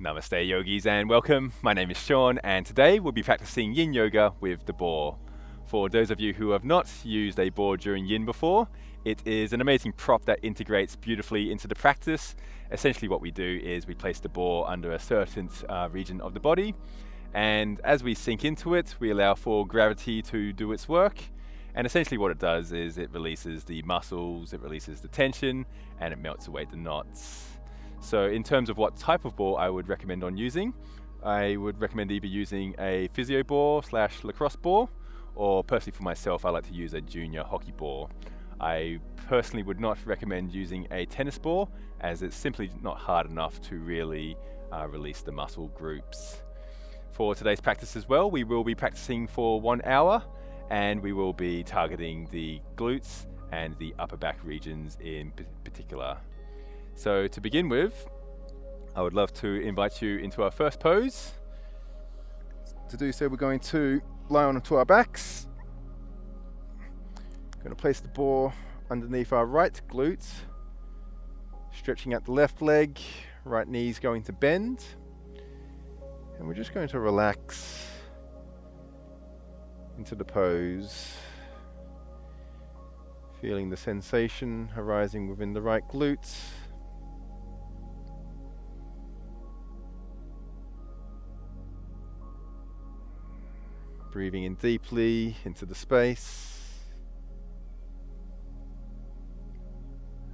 Namaste yogis and welcome. My name is Sean and today we'll be practicing yin yoga with the boar. For those of you who have not used a boar during yin before, it is an amazing prop that integrates beautifully into the practice. Essentially what we do is we place the boar under a certain region of the body, and as we sink into it we allow for gravity to do its work, and essentially what it does is it releases the muscles, it releases the tension, and it melts away the knots. So in terms of what type of ball I would recommend on using, I would recommend either using a physio ball / lacrosse ball, or personally for myself I like to use a junior hockey ball. I personally would not recommend using a tennis ball as it's simply not hard enough to really release the muscle groups. For today's practice as well, we will be practicing for 1 hour and we will be targeting the glutes and the upper back regions in particular. So to begin with, I would love to invite you into our first pose. To do so, we're going to lie onto our backs. Going to place the ball underneath our right glute, stretching out the left leg, right knee's going to bend, and we're just going to relax into the pose, feeling the sensation arising within the right glute. Breathing in deeply into the space,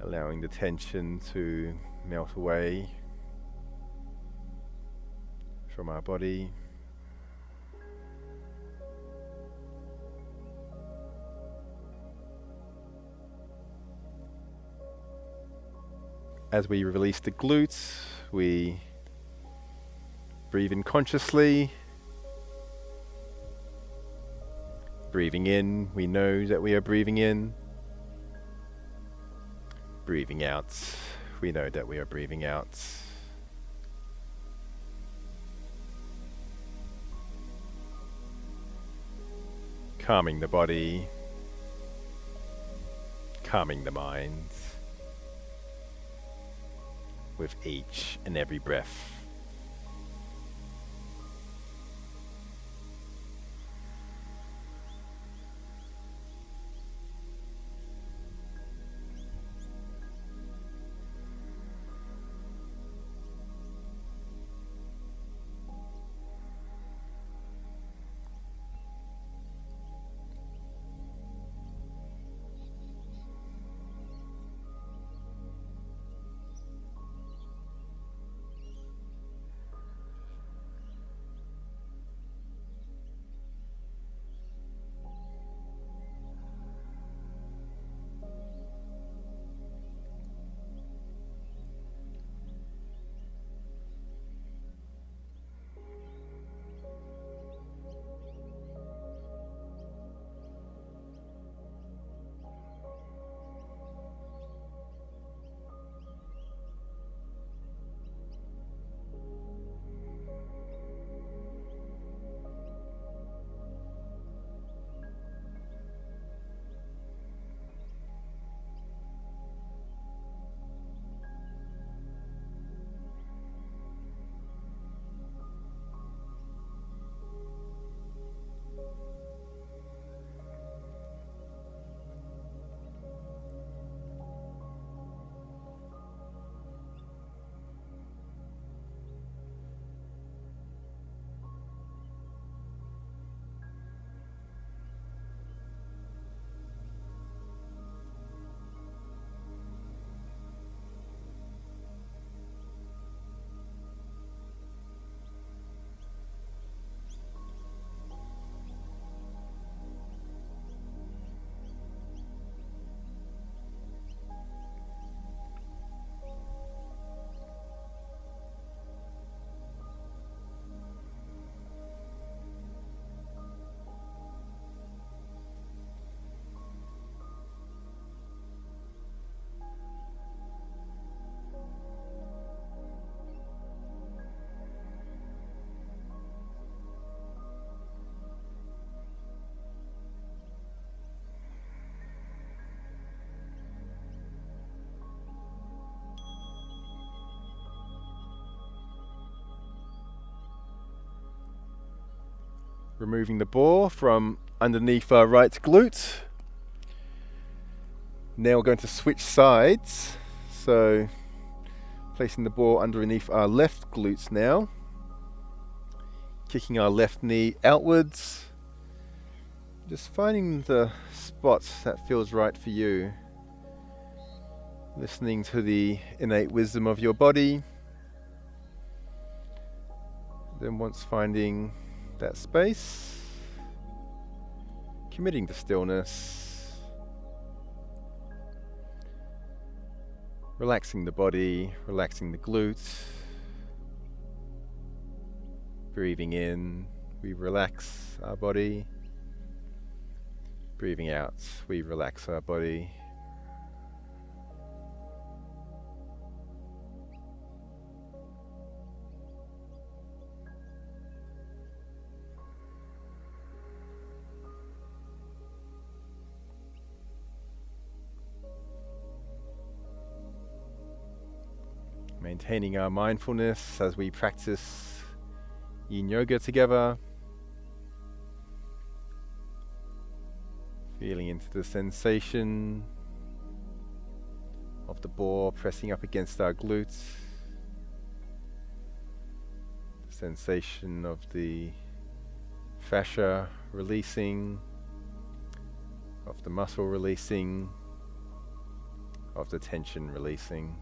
allowing the tension to melt away from our body. As we release the glutes, we breathe in consciously. Breathing in, we know that we are breathing in. Breathing out, we know that we are breathing out. Calming the body, calming the mind with each and every breath. Removing the ball from underneath our right glute. Now we're going to switch sides. So placing the ball underneath our left glutes now. Kicking our left knee outwards. Just finding the spot that feels right for you. Listening to the innate wisdom of your body. Then once finding that space, committing to stillness. Relaxing the body, relaxing the glutes. Breathing in, we relax our body. Breathing out, we relax our body. Maintaining our mindfulness as we practice yin yoga together. Feeling into the sensation of the ball pressing up against our glutes. The sensation of the fascia releasing, of the muscle releasing, of the tension releasing.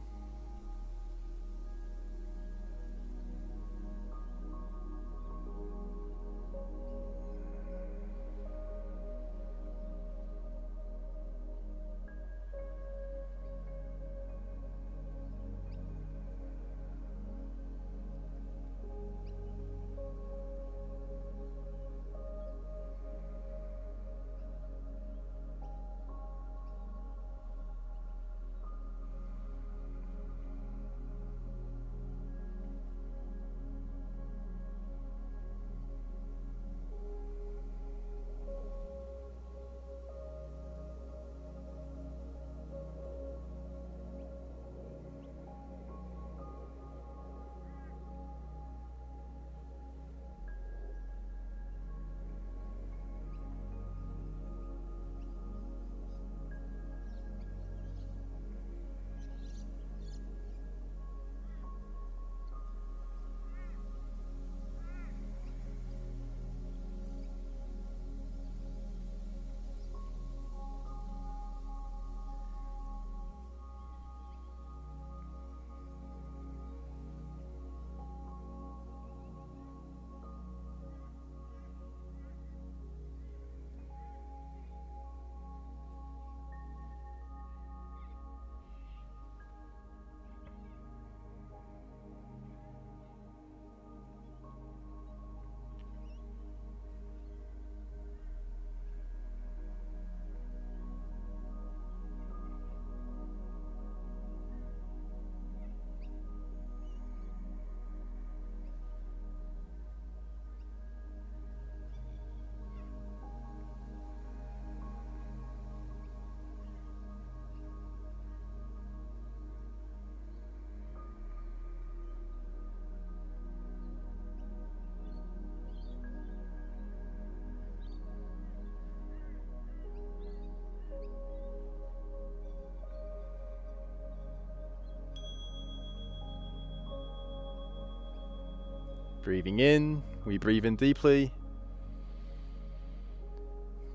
Breathing in, we breathe in deeply.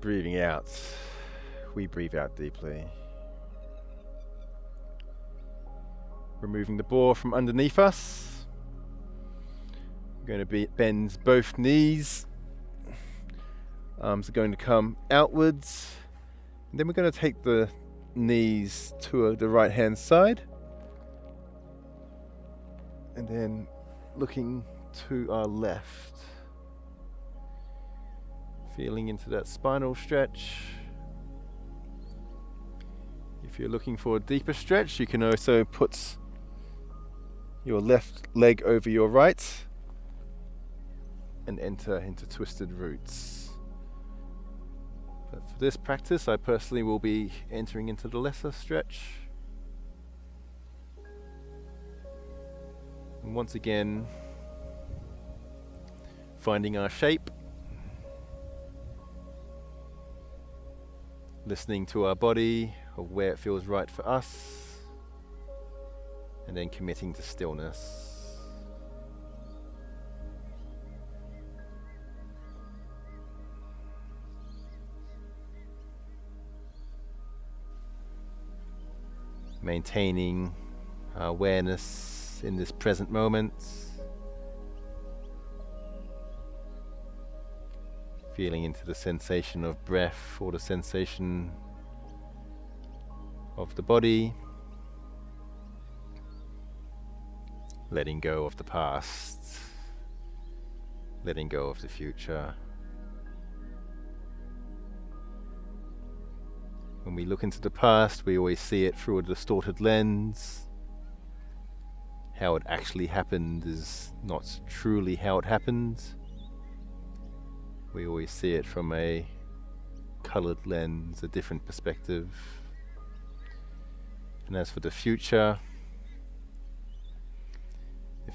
Breathing out, we breathe out deeply. Removing the ball from underneath us. We're going to bend both knees. Arms are going to come outwards. And then we're going to take the knees to the right hand side. And then looking to our left. Feeling into that spinal stretch. If you're looking for a deeper stretch, you can also put your left leg over your right and enter into twisted roots. But for this practice, I personally will be entering into the lesser stretch. And once again, finding our shape. listening to our body, of where it feels right for us, and then committing to stillness. Maintaining our awareness in this present moment, feeling into the sensation of breath or the sensation of the body, letting go of the past, letting go of the future. When we look into the past, we always see it through a distorted lens. How it actually happened is not truly how it happened. We always see it from a colored lens, a different perspective. And as for the future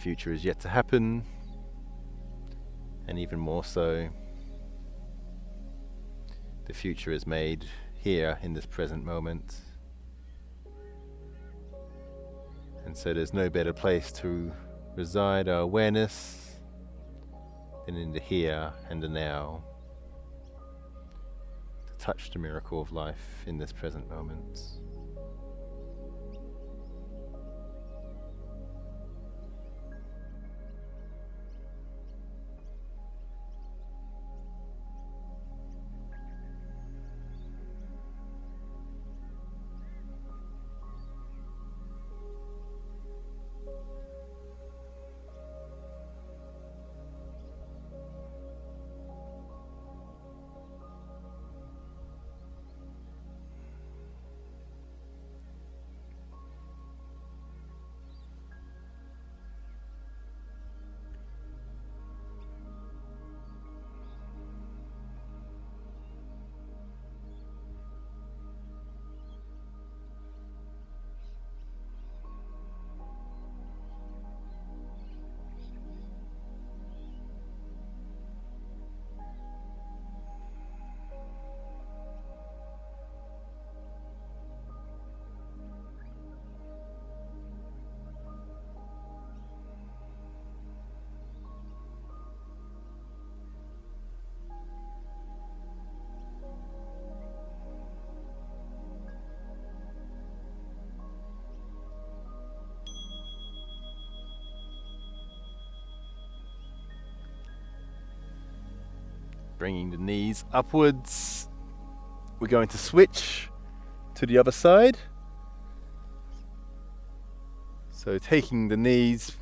is yet to happen, and even more so, the future is made here in this present moment. And so there's no better place to reside our awareness than in the here and the now, to touch the miracle of life in this present moment. Bringing the knees upwards. We're going to switch to the other side. So taking the knees,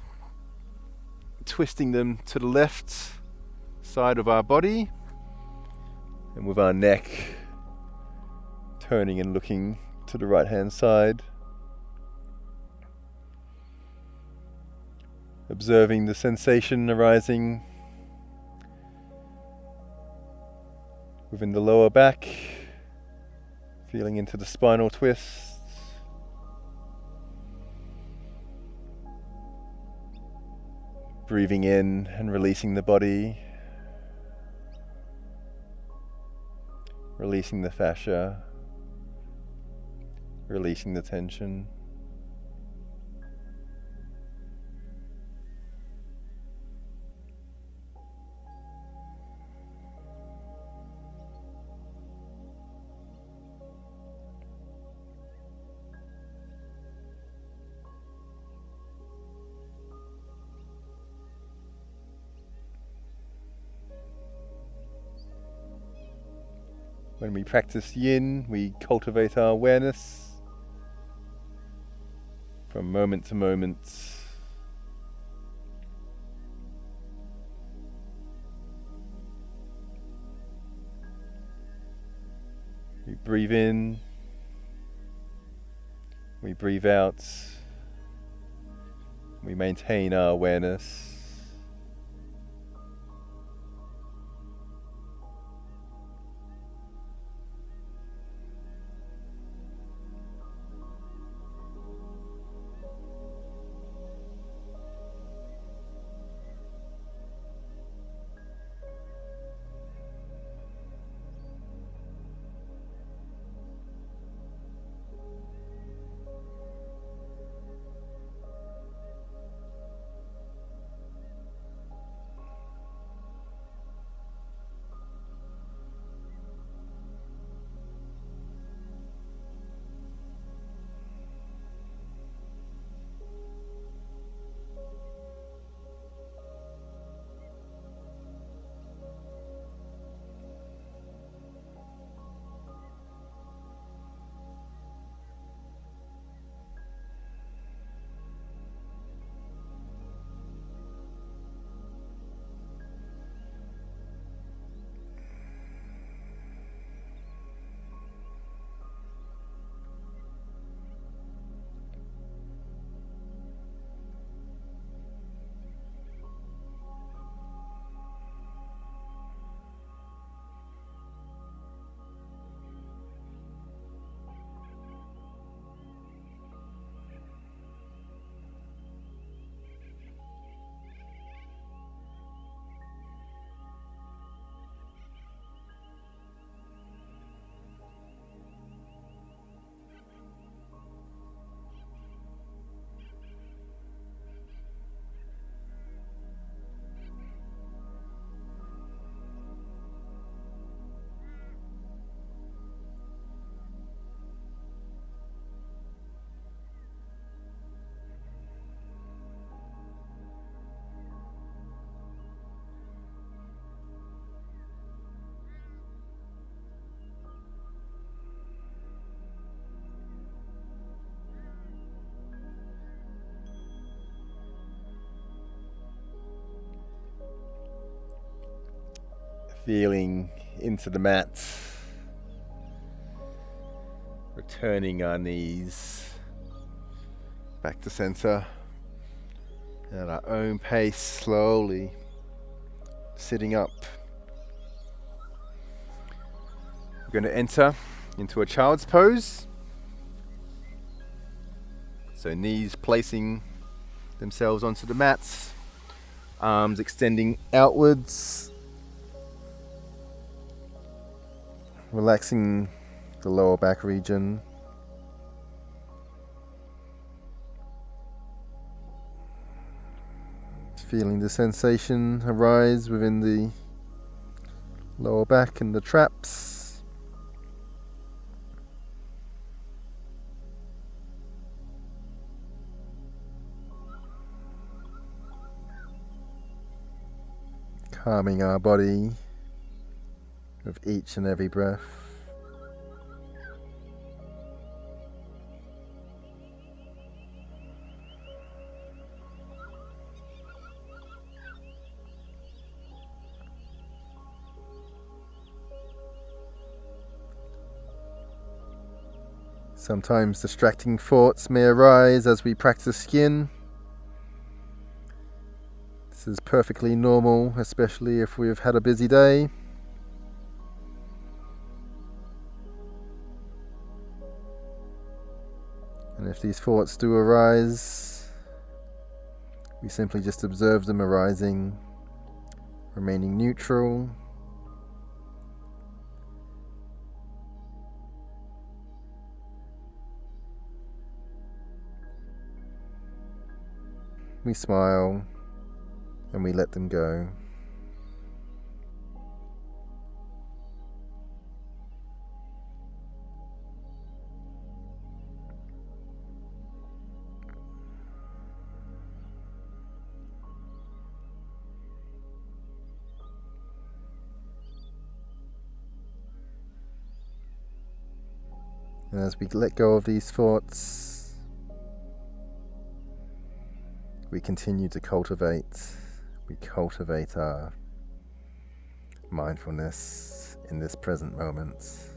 twisting them to the left side of our body, and with our neck turning and looking to the right hand side. Observing the sensation arising within the lower back, feeling into the spinal twist. Breathing in and releasing the body, releasing the fascia, releasing the tension. When we practice yin, we cultivate our awareness from moment to moment. We breathe in, we breathe out, we maintain our awareness. Feeling into the mat, returning our knees back to center at our own pace, slowly sitting up. We're going to enter into a child's pose. So knees placing themselves onto the mats, arms extending outwards, relaxing the lower back region. Feeling the sensation arise within the lower back and the traps. Calming our body with each and every breath. Sometimes distracting thoughts may arise as we practice yin. This is perfectly normal, especially if we've had a busy day. And if these thoughts do arise, we simply just observe them arising, remaining neutral. We smile and we let them go. And as we let go of these thoughts, we continue to cultivate. We cultivate our mindfulness in this present moment.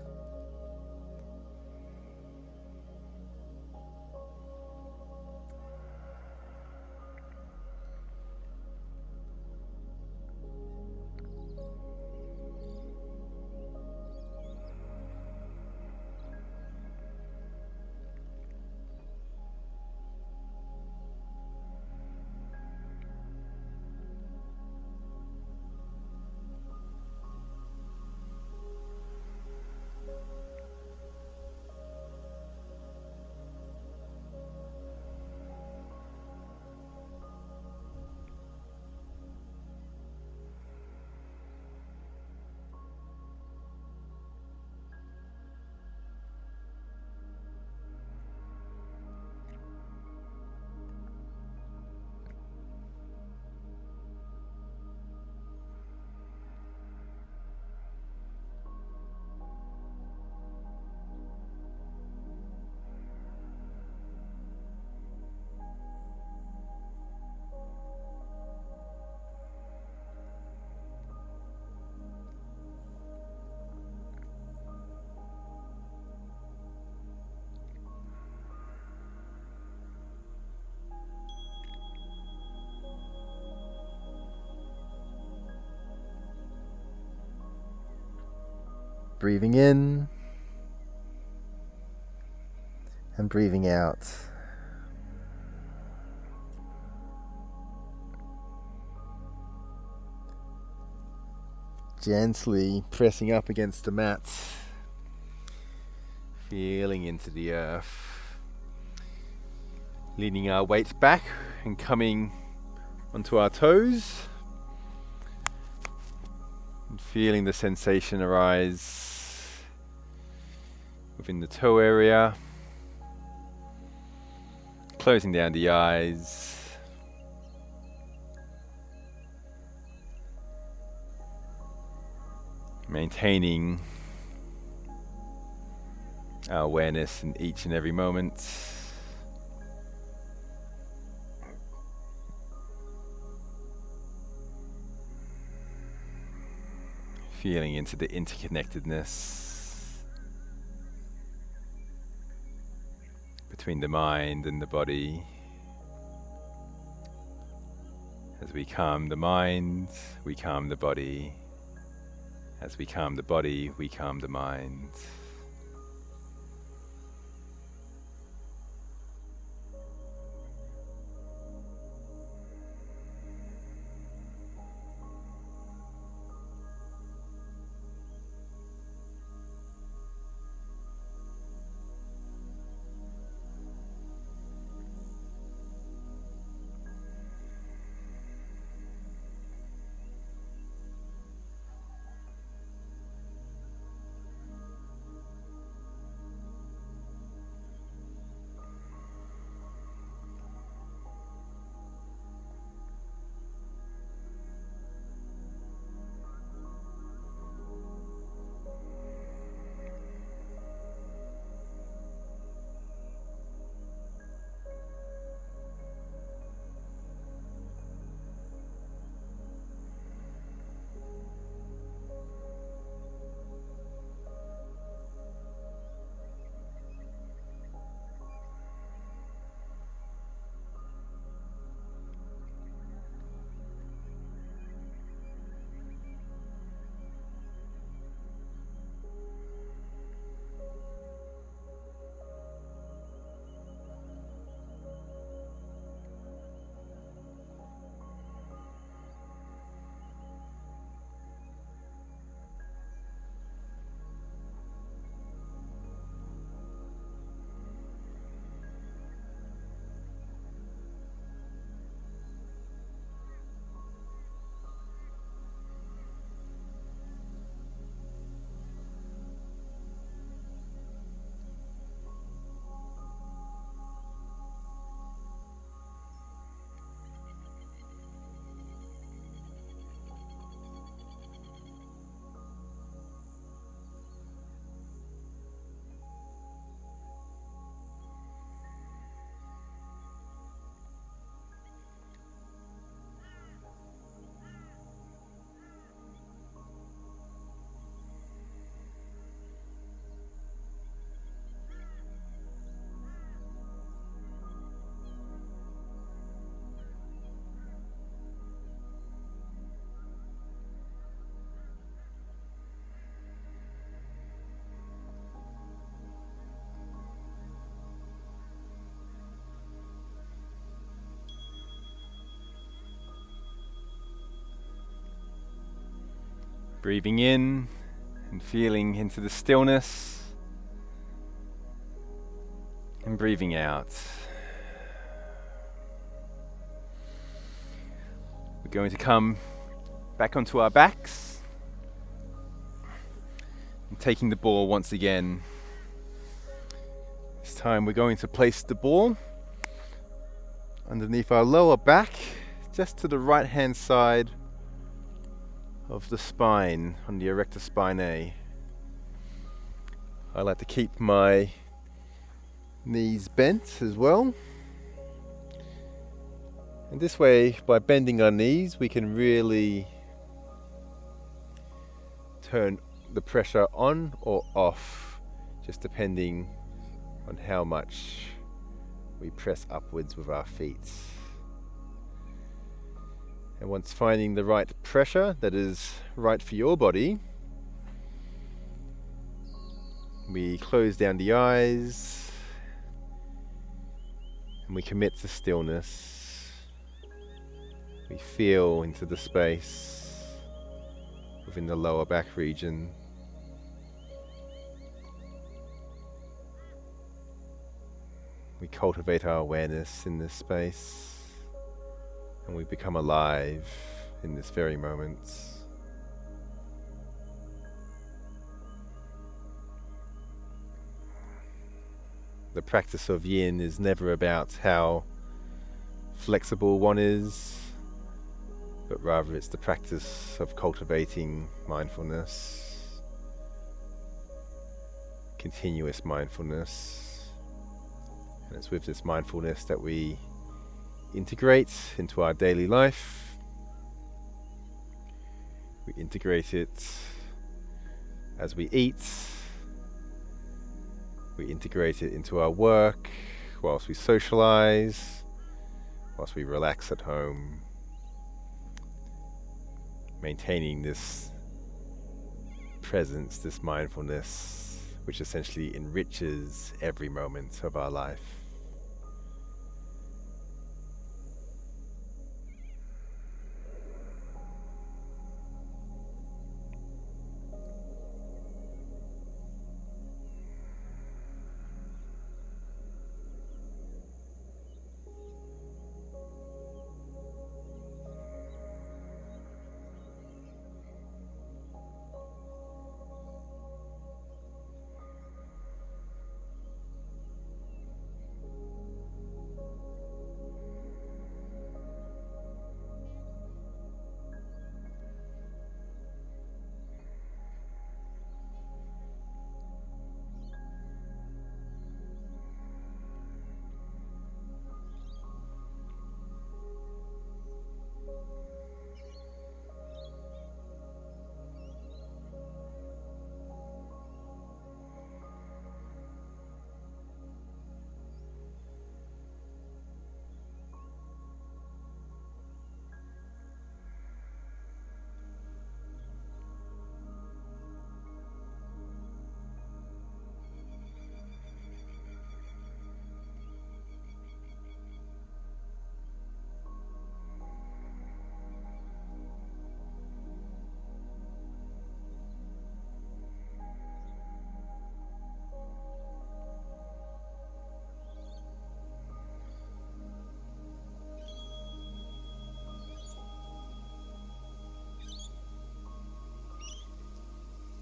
Breathing in and breathing out. Gently pressing up against the mat, feeling into the earth, leaning our weight back and coming onto our toes, and feeling the sensation arise within the toe area, closing down the eyes, maintaining our awareness in each and every moment. Feeling into the interconnectedness between the mind and the body. As we calm the mind, we calm the body. As we calm the body, we calm the mind. Breathing in and feeling into the stillness, and breathing out. We're going to come back onto our backs and taking the ball once again. This time we're going to place the ball underneath our lower back, just to the right hand side of the spine, on the erector spinae. I like to keep my knees bent as well. And this way, by bending our knees, we can really turn the pressure on or off, just depending on how much we press upwards with our feet. And once finding the right pressure that is right for your body, we close down the eyes and we commit to stillness. We feel into the space within the lower back region. We cultivate our awareness in this space. And we become alive in this very moment. The practice of yin is never about how flexible one is, but rather it's the practice of cultivating mindfulness, continuous mindfulness. And it's with this mindfulness that we integrate into our daily life. We integrate it as we eat, we integrate it into our work, whilst we socialize, whilst we relax at home, maintaining this presence, this mindfulness, which essentially enriches every moment of our life.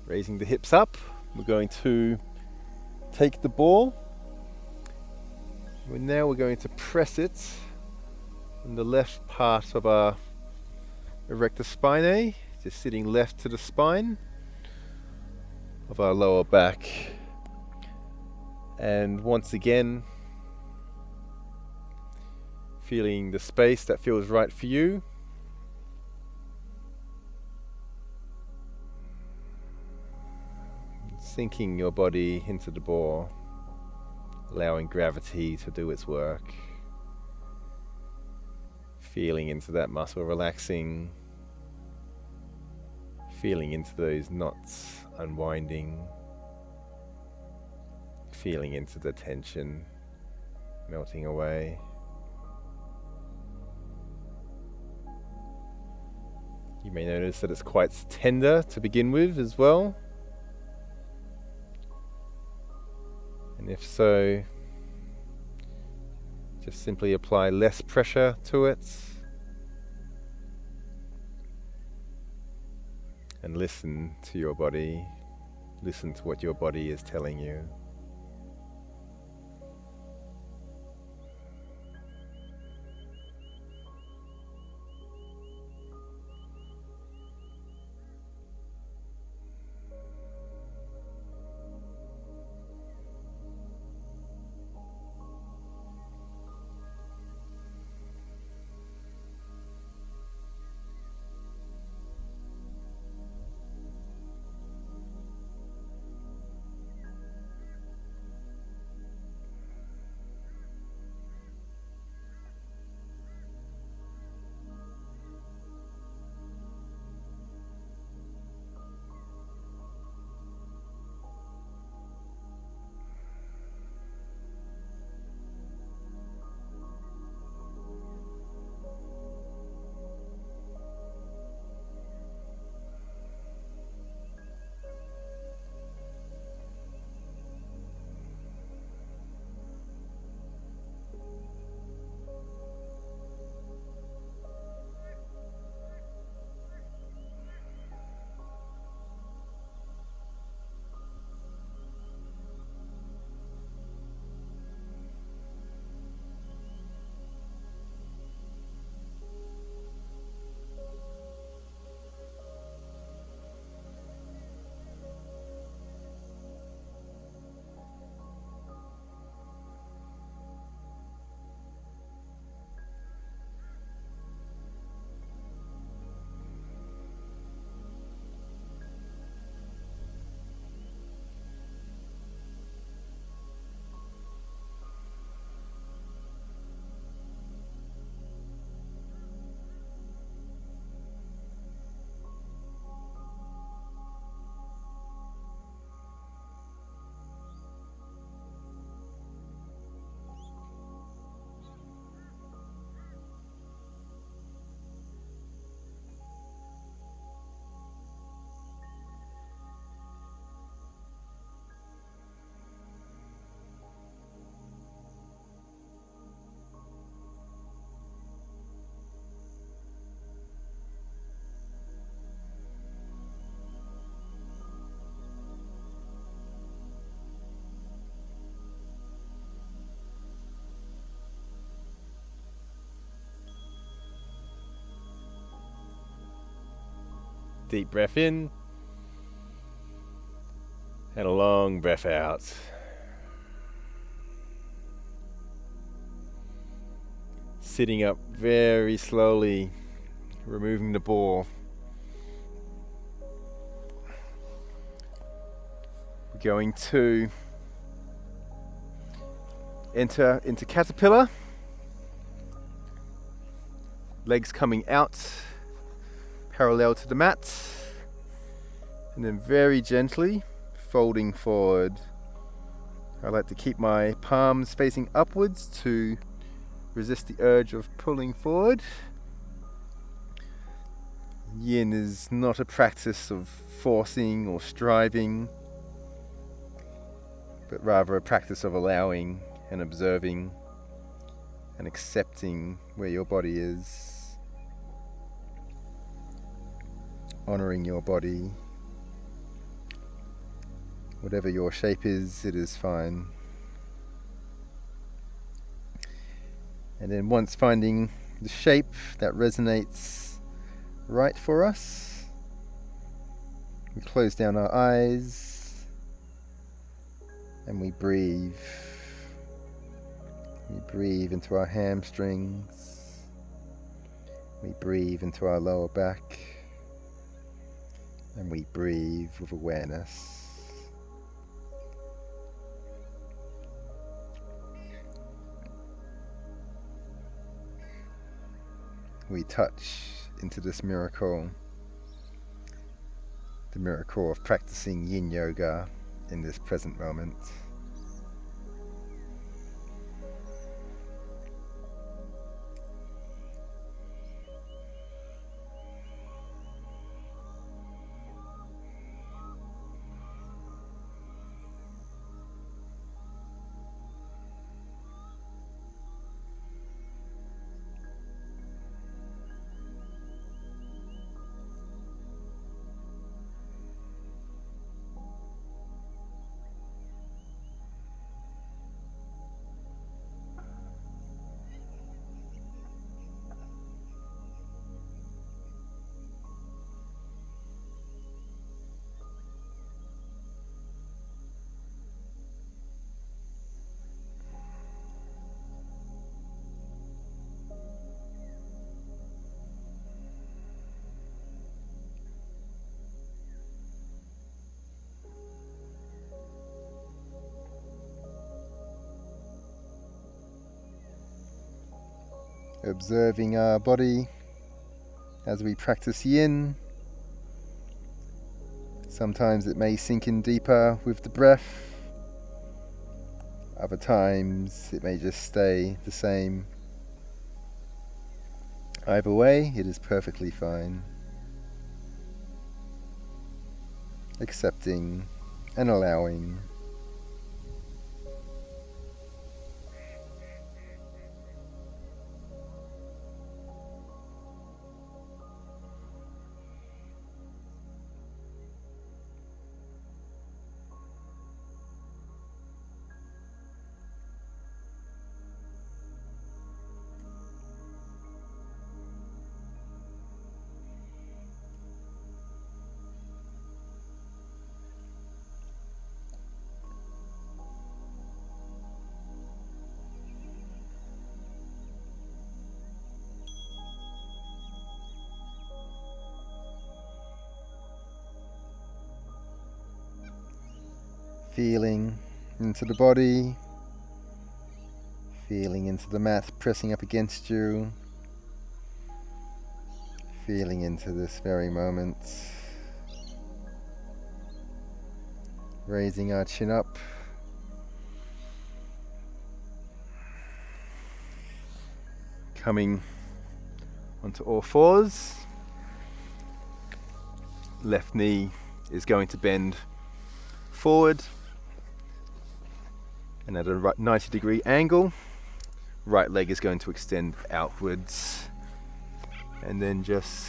Raising the hips up, we're going to take the ball. Now we're going to press it in the left part of our erector spinae, just sitting left to the spine of our lower back. And once again, feeling the space that feels right for you. Sinking your body into the ball, allowing gravity to do its work. Feeling into that muscle relaxing, feeling into those knots unwinding, feeling into the tension melting away. You may notice that it's quite tender to begin with as well. And if so, just simply apply less pressure to it and listen to your body. Listen to what your body is telling you. Deep breath in and a long breath out. Sitting up very slowly, removing the ball. We're going to enter into caterpillar. Legs coming out, parallel to the mat. And then very gently folding forward. I like to keep my palms facing upwards to resist the urge of pulling forward. Yin is not a practice of forcing or striving, but rather a practice of allowing and observing and accepting where your body is, honoring your body. Whatever your shape is, it is fine. And then once finding the shape that resonates right for us, we close down our eyes and we breathe. We breathe into our hamstrings. We breathe into our lower back. And we breathe with awareness. We touch into this miracle, the miracle of practicing yin yoga in this present moment. Observing our body as we practice yin. Sometimes it may sink in deeper with the breath. Other times it may just stay the same. Either way, it is perfectly fine. Accepting and allowing. Feeling into the body, feeling into the mat pressing up against you, feeling into this very moment, raising our chin up, coming onto all fours. Left knee is going to bend forward and at a 90-degree angle. Right leg is going to extend outwards, and then just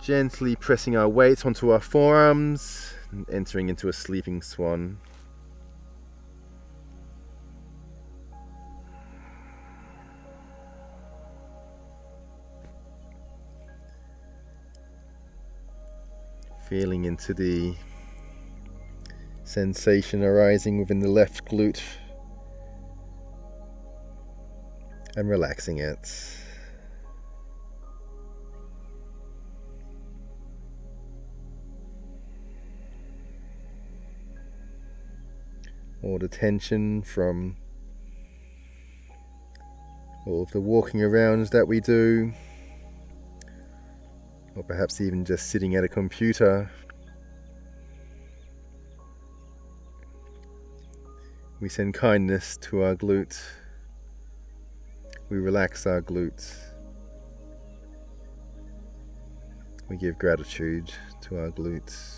gently pressing our weight onto our forearms and entering into a sleeping swan. Feeling into the sensation arising within the left glute and relaxing it. All the tension from all of the walking arounds that we do, or perhaps even just sitting at a computer. We send kindness to our glute. We relax our glute. We give gratitude to our glutes.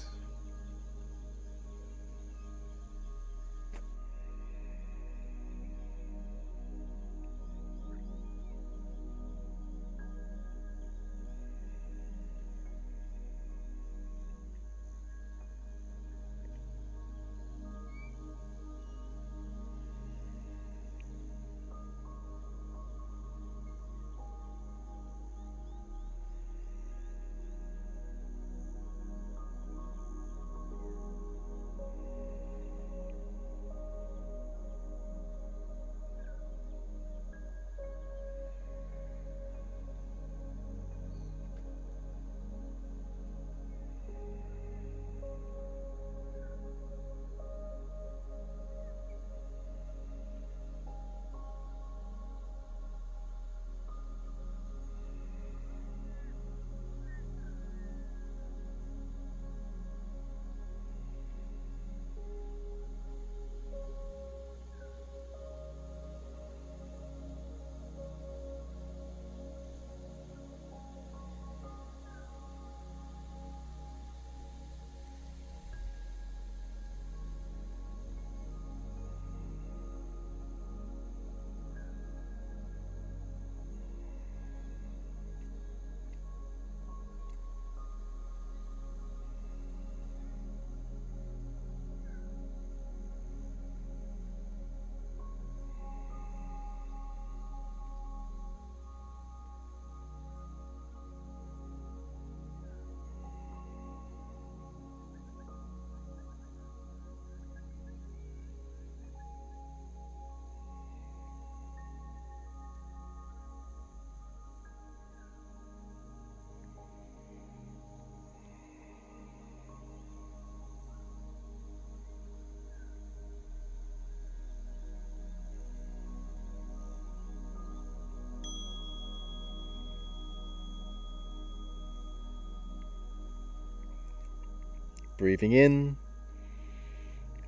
Breathing in,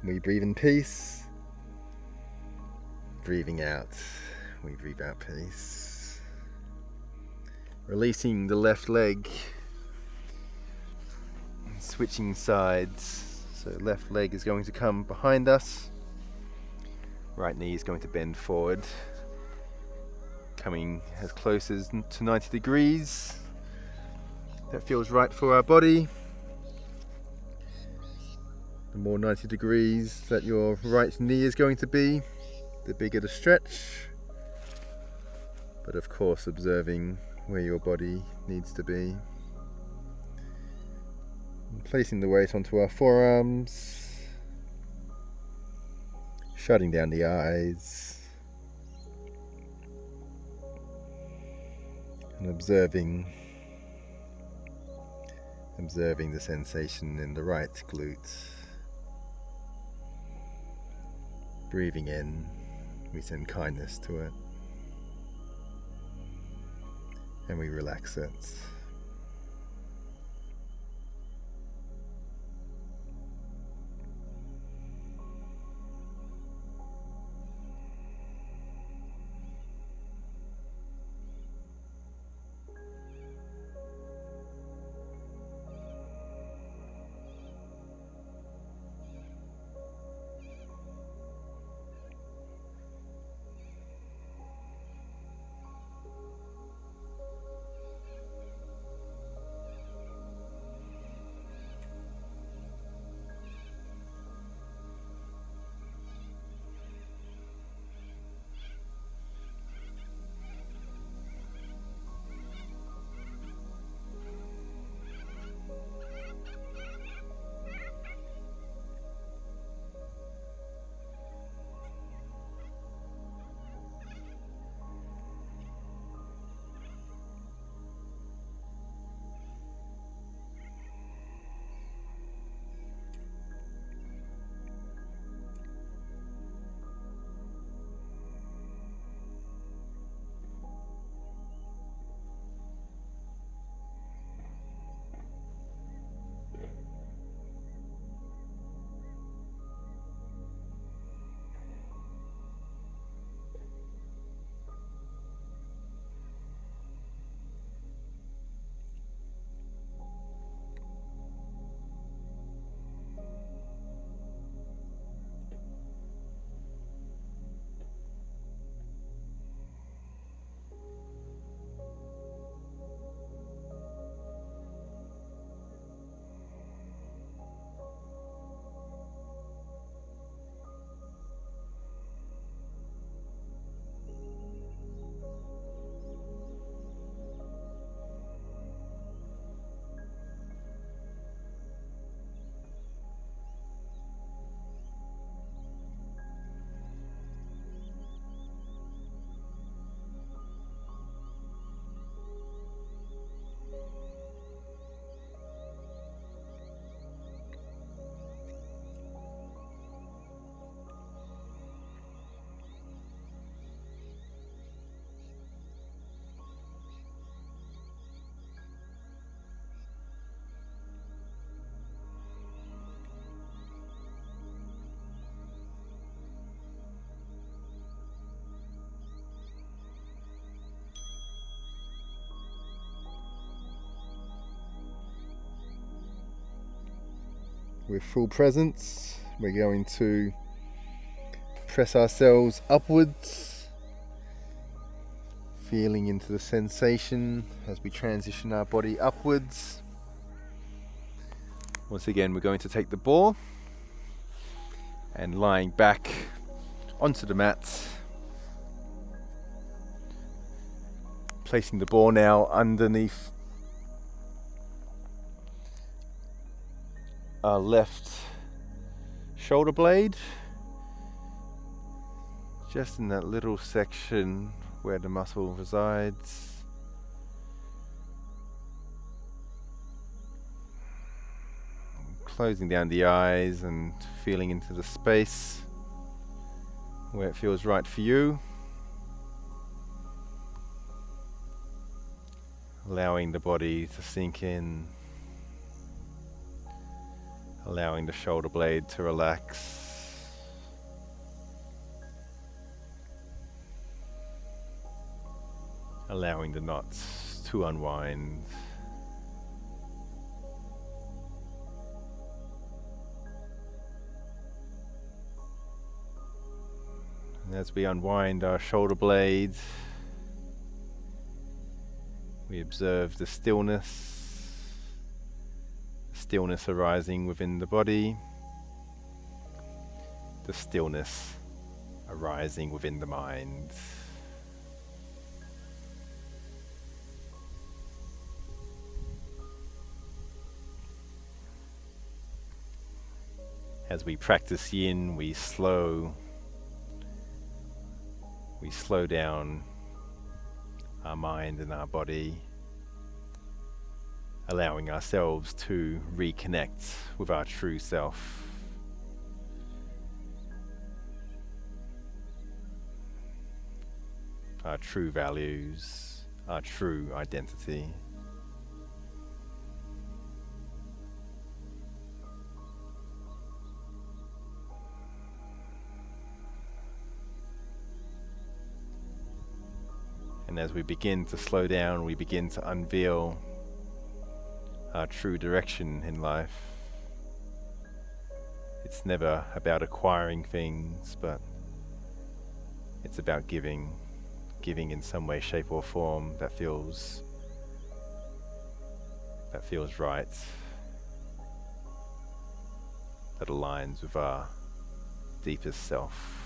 we breathe in peace. Breathing out, we breathe out peace. Releasing the left leg, switching sides. So left leg is going to come behind us. Right knee is going to bend forward, coming as close as to 90 degrees. That feels right for our body. The more 90 degrees that your right knee is going to be, the bigger the stretch. But of course, observing where your body needs to be. And placing the weight onto our forearms. Shutting down the eyes. And observing the sensation in the right glute. Breathing in, we send kindness to it, and we relax it. with full presence. We're going to press ourselves upwards, feeling into the sensation as we transition our body upwards. Once again, we're going to take the ball and lying back onto the mat, placing the ball now underneath our left shoulder blade, just in that little section where the muscle resides. Closing down the eyes and feeling into the space where it feels right for you. Allowing the body to sink in. Allowing the shoulder blade to relax. Allowing the knots to unwind. And as we unwind our shoulder blades, we observe the stillness arising within the body, the stillness arising within the mind. As we practice yin, we slow down our mind and our body, allowing ourselves to reconnect with our true self. Our true values, our true identity. And as we begin to slow down, we begin to unveil our true direction in life. It's never about acquiring things, but it's about giving in some way, shape or form that feels right, that aligns with our deepest self.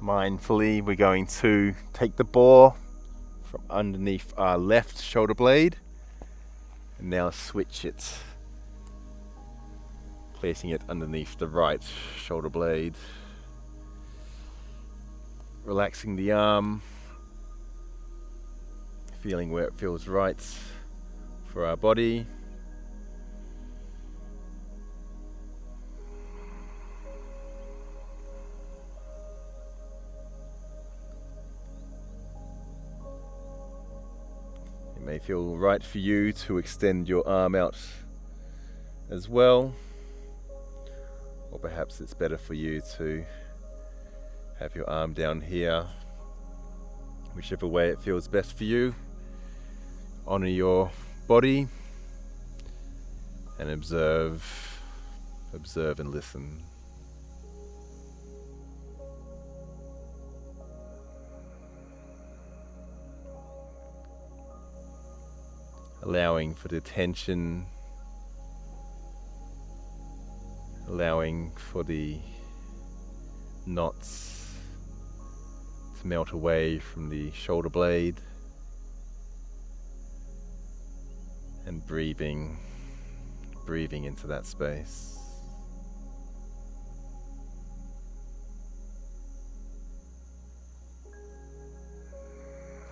Mindfully, we're going to take the ball from underneath our left shoulder blade and now switch it, placing it underneath the right shoulder blade, relaxing the arm, feeling where it feels right for our body. It may feel right for you to extend your arm out as well, or perhaps it's better for you to have your arm down here. Whichever way it feels best for you. Honor your body and observe and listen. allowing for the tension, allowing for the knots to melt away from the shoulder blade, and breathing into that space.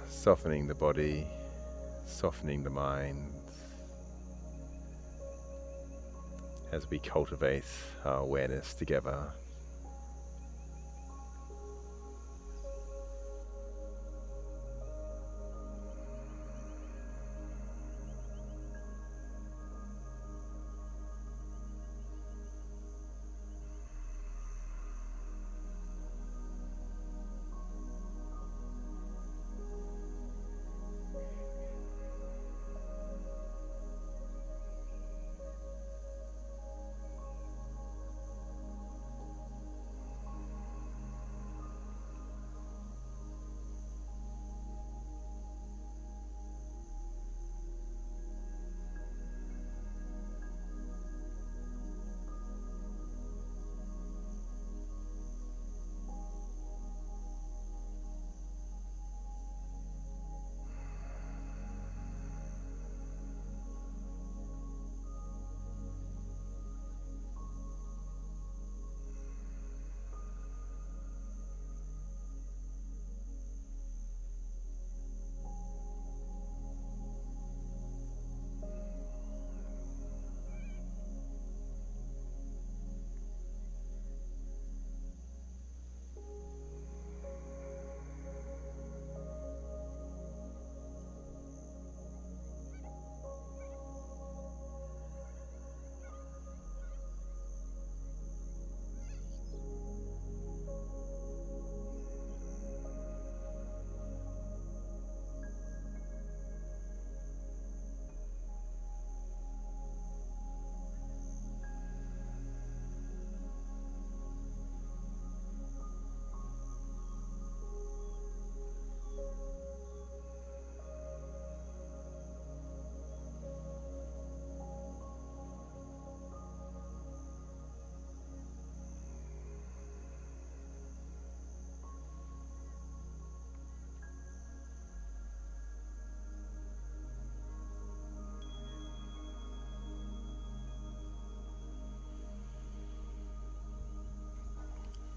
Softening the body, softening the mind as we cultivate our awareness together.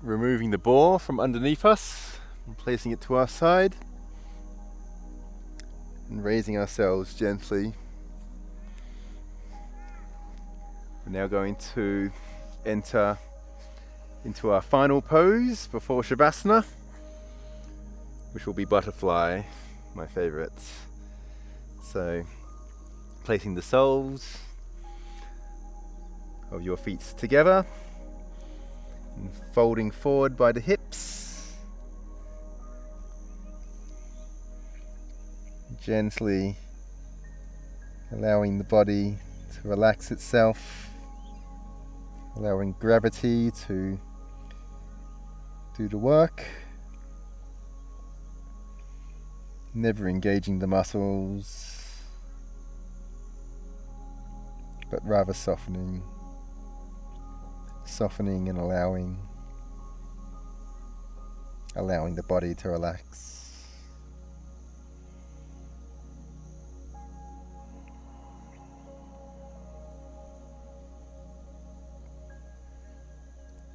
Removing the ball from underneath us and placing it to our side, and raising ourselves gently. We're now going to enter into our final pose before Shavasana, which will be butterfly, my favorite. So, placing the soles of your feet together, and folding forward by the hips, gently allowing the body to relax itself, allowing gravity to do the work, never engaging the muscles, but rather softening and allowing the body to relax.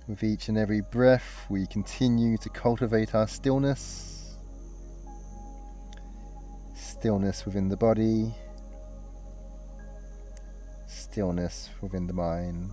With each and every breath, we continue to cultivate our stillness within the body, stillness within the mind.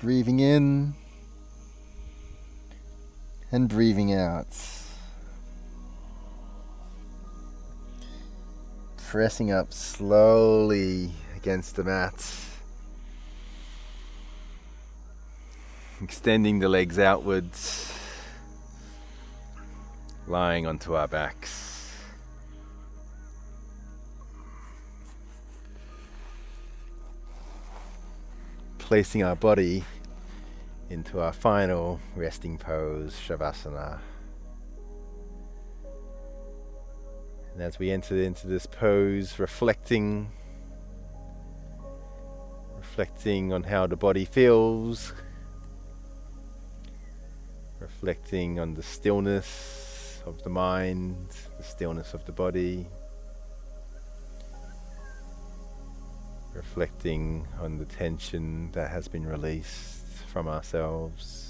Breathing in and breathing out. Pressing up slowly against the mat. Extending the legs outwards. Lying onto our backs. Placing our body into our final resting pose, Shavasana. And as we enter into this pose, reflecting on how the body feels, reflecting on the stillness of the mind, the stillness of the body, reflecting on the tension that has been released from ourselves.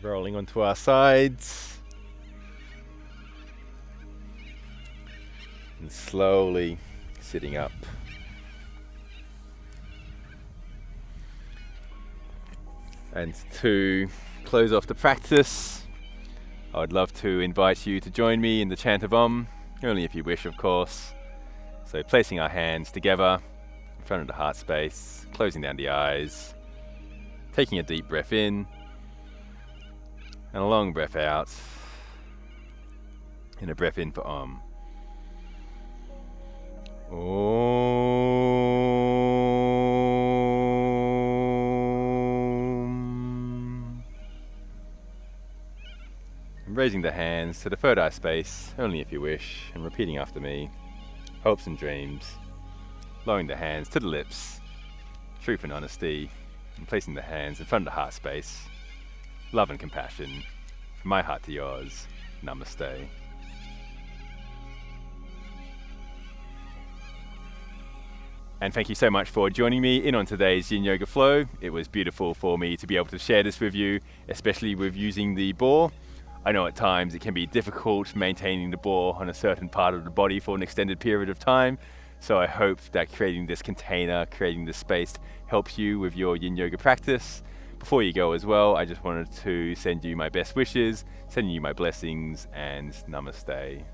Rolling onto our sides. And slowly sitting up. And to close off the practice, I would love to invite you to join me in the chant of Om, only if you wish, of course. So placing our hands together in front of the heart space, closing down the eyes, taking a deep breath in, and a long breath out, and a breath in for Om. Om. And raising the hands to the third eye space, only if you wish, and repeating after me. Hopes and dreams. Lowering the hands to the lips. Truth and honesty. And placing the hands in front of the heart space. Love and compassion, from my heart to yours, Namaste. And thank you so much for joining me in on today's Yin Yoga Flow. It was beautiful for me to be able to share this with you, especially with using the ball. I know at times it can be difficult maintaining the ball on a certain part of the body for an extended period of time. So I hope that creating this container, creating this space helps you with your Yin Yoga practice. Before you go as well, I just wanted to send you my best wishes, sending you my blessings, and namaste.